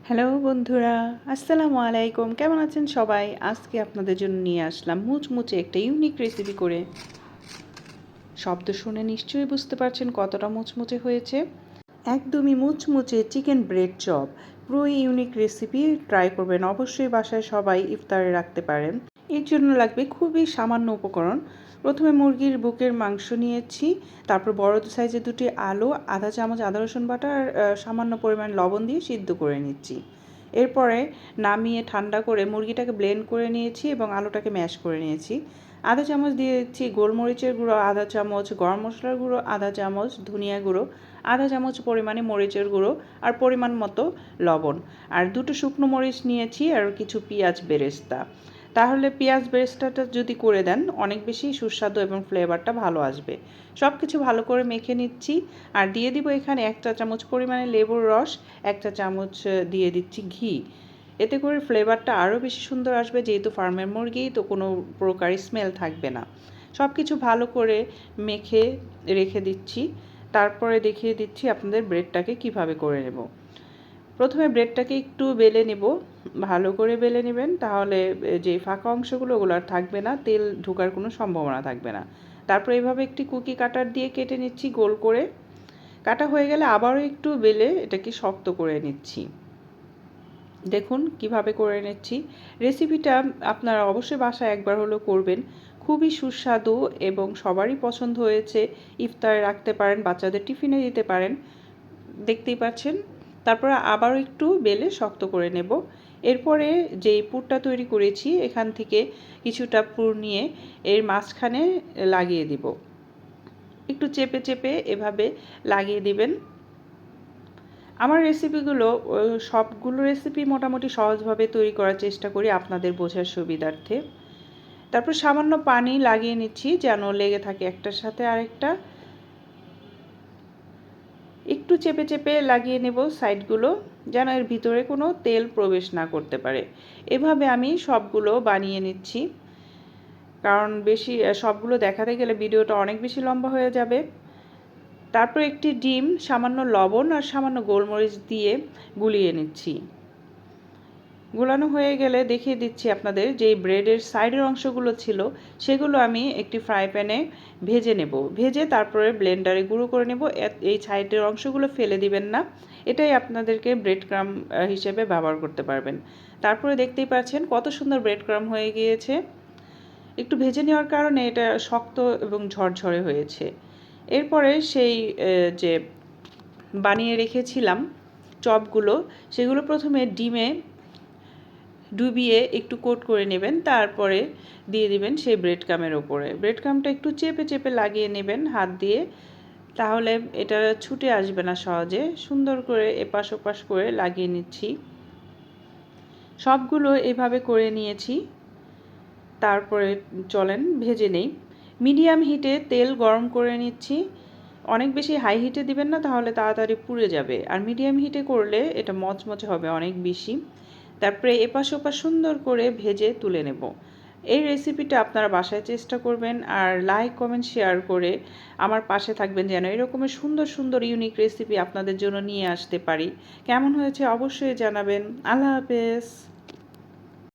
Hello বন্ধুরা, আসসালামু আলাইকুম। কেমন আছেন সবাই? আজকে আপনাদের জন্য নিয়ে আসলাম মুচমুচে একটা ইউনিক রেসিপি করে। শব্দ শুনে নিশ্চয়ই বুঝতে পারছেন কতটা মুচমুচে হয়েছে। একদমই মুচমুচে চিকেন ব্রেড চপ। পুরো ইউনিক রেসিপি ট্রাই করবেন। অবশ্যই বাসায় সবাই ইফতারে রাখতে পারেন। এর জন্য লাগবে খুবই সামান্য উপকরণ। প্রথমে মুরগির বুকের মাংস নিয়েছি, তারপর বড় সাইজের দুটি আলু, আধা চামচ আদা রসুন বাটা আর সামান্য পরিমাণ লবণ দিয়ে সিদ্ধ করে নিচ্ছি। এরপরে নামিয়ে ঠান্ডা করে মুরগিটাকে ব্লেন্ড করে নিয়েছি এবং আলুটাকে ম্যাশ করে নিয়েছি। আধা চামচ দিয়ে দিচ্ছি গোলমরিচের গুঁড়ো, আধা চামচ গরম মশলার গুঁড়ো, আধা চামচ ধনিয়া গুঁড়ো, আধা চামচ পরিমাণে মরিচের গুঁড়ো আর পরিমাণ মতো লবণ। আর দুটো শুকনো মরিচ নিয়েছি আর কিছু পেঁয়াজ বেরেস্তা। তাহলে পেঁয়াজ বেরেস্তাটা যদি করে দেন অনেক বেশি সুস্বাদু এবং ফ্লেভারটা ভালো আসবে। সব কিছু ভালো করে মেখে নিচ্ছি আর দিয়ে দিব এখানে 1 চা চামচ পরিমাণে লেবুর রস, 1 চা চামচ দিয়ে দিচ্ছি ঘি। এতে করে ফ্লেভারটা আরও বেশি সুন্দর আসবে, যেহেতু ফার্মের মুরগি তো কোনো প্রকার স্মেল থাকবে না। সব কিছু ভালো করে মেখে রেখে দিচ্ছি। তারপরে দেখিয়ে দিচ্ছি আপনাদের ব্রেডটাকে কিভাবে করে নেব। প্রথমে ব্রেডটাকে একটু বেলে নেব, ভালো করে বেলে নেবেন, তাহলে যে ফাঁকা অংশগুলো ওগুলো আর থাকবে না, তেল ঢোকার কোনো সম্ভাবনা থাকবে না। তারপর এইভাবে একটি কুকি কাটার দিয়ে কেটে নিচ্ছি গোল করে। কাটা হয়ে গেলে আবারও একটু বেলে এটাকে শক্ত করে নিচ্ছি। দেখুন কিভাবে করে নিচ্ছি। রেসিপিটা আপনারা অবশ্যই বাসায় একবার হলেও করবেন। খুবই সুস্বাদু এবং সবারই পছন্দ হয়েছে। ইফতারে রাখতে পারেন, বাচ্চাদের টিফিনে দিতে পারেন। দেখতেই পাচ্ছেন। তারপরে আবারও একটু বেলে শক্ত করে নেব। এরপরে যেই পুরটা তৈরি করেছি এখান থেকে কিছুটা পুর নিয়ে এর মাঝখানে লাগিয়ে দিব। একটু চেপে চেপে এভাবে লাগিয়ে দিবেন। আমার রেসিপিগুলো সবগুলো রেসিপি মোটামুটি সহজভাবে তৈরি করার চেষ্টা করি আপনাদের বোঝার সুবিধার্থে। তারপর সামান্য পানি লাগিয়ে নিচ্ছি যেন লেগে থাকে একটার সাথে আরেকটা। একটু চেপে চেপে লাগিয়ে নেব সাইডগুলো, যেন এর ভিতরে কোনো তেল প্রবেশ না করতে পারে। এভাবে আমি সবগুলো বানিয়ে নিচ্ছি, কারণ বেশি সবগুলো দেখাতে গেলে ভিডিওটা অনেক বেশি লম্বা হয়ে যাবে। তারপর একটি ডিম, সামান্য লবণ আর সামান্য গোলমরিচ দিয়ে গুলিয়ে নিচ্ছি। গুলানো হয়ে গেলে দেখিয়ে দিচ্ছি আপনাদের, যেই ব্রেডের সাইডের অংশগুলো ছিল সেগুলো আমি একটি ফ্রাই প্যানে ভেজে নেব। ভেজে তারপরে ব্লেন্ডারে গুঁড়ো করে নেব। এই সাইডের অংশগুলো ফেলে দিবেন না, এটাই আপনাদেরকে ব্রেড ক্রাম্ব হিসেবে ব্যবহার করতে পারবেন। তারপরে দেখতেই পাচ্ছেন কত সুন্দর ব্রেড ক্রাম্ব হয়ে গিয়েছে। একটু ভেজে নেওয়ার কারণে এটা শক্ত এবং ঝরঝরে হয়েছে। এরপরে সেই যে বানিয়ে রেখেছিলাম চপগুলো, সেগুলো প্রথমে ডিমে ডুবিয়ে একটু কোট করে নেবেন, তারপরে দিয়ে দিবেন সেই ব্রেড ক্রাম্বের ওপরে। ব্রেড ক্রাম্বটা একটু চেপে চেপে লাগিয়ে নেবেন হাত দিয়ে, তাহলে এটা ছুটে আসবে না সহজে। সুন্দর করে এপাশ ওপাশ করে লাগিয়ে নিচ্ছি। সবগুলো এভাবে করে নিয়েছি। তারপরে চলেন ভেজে নেই। মিডিয়াম হিটে তেল গরম করে নিচ্ছি। অনেক বেশি হাই হিটে দিবেন না, তাহলে তাড়াতাড়ি পুড়ে যাবে। আর মিডিয়াম হিটে করলে এটা মচমচে হবে অনেক বেশি। তারপরে এপাশ ওপাশ সুন্দর করে ভেজে তুলে নেব। এই রেসিপিটা আপনারা বাসায় চেষ্টা করবেন আর লাইক কমেন্ট শেয়ার করে আমার পাশে থাকবেন, যেন এরকমের সুন্দর সুন্দর ইউনিক রেসিপি আপনাদের জন্য নিয়ে আসতে পারি। কেমন হয়েছে অবশ্যই জানাবেন। আল্লাহ হাফেজ।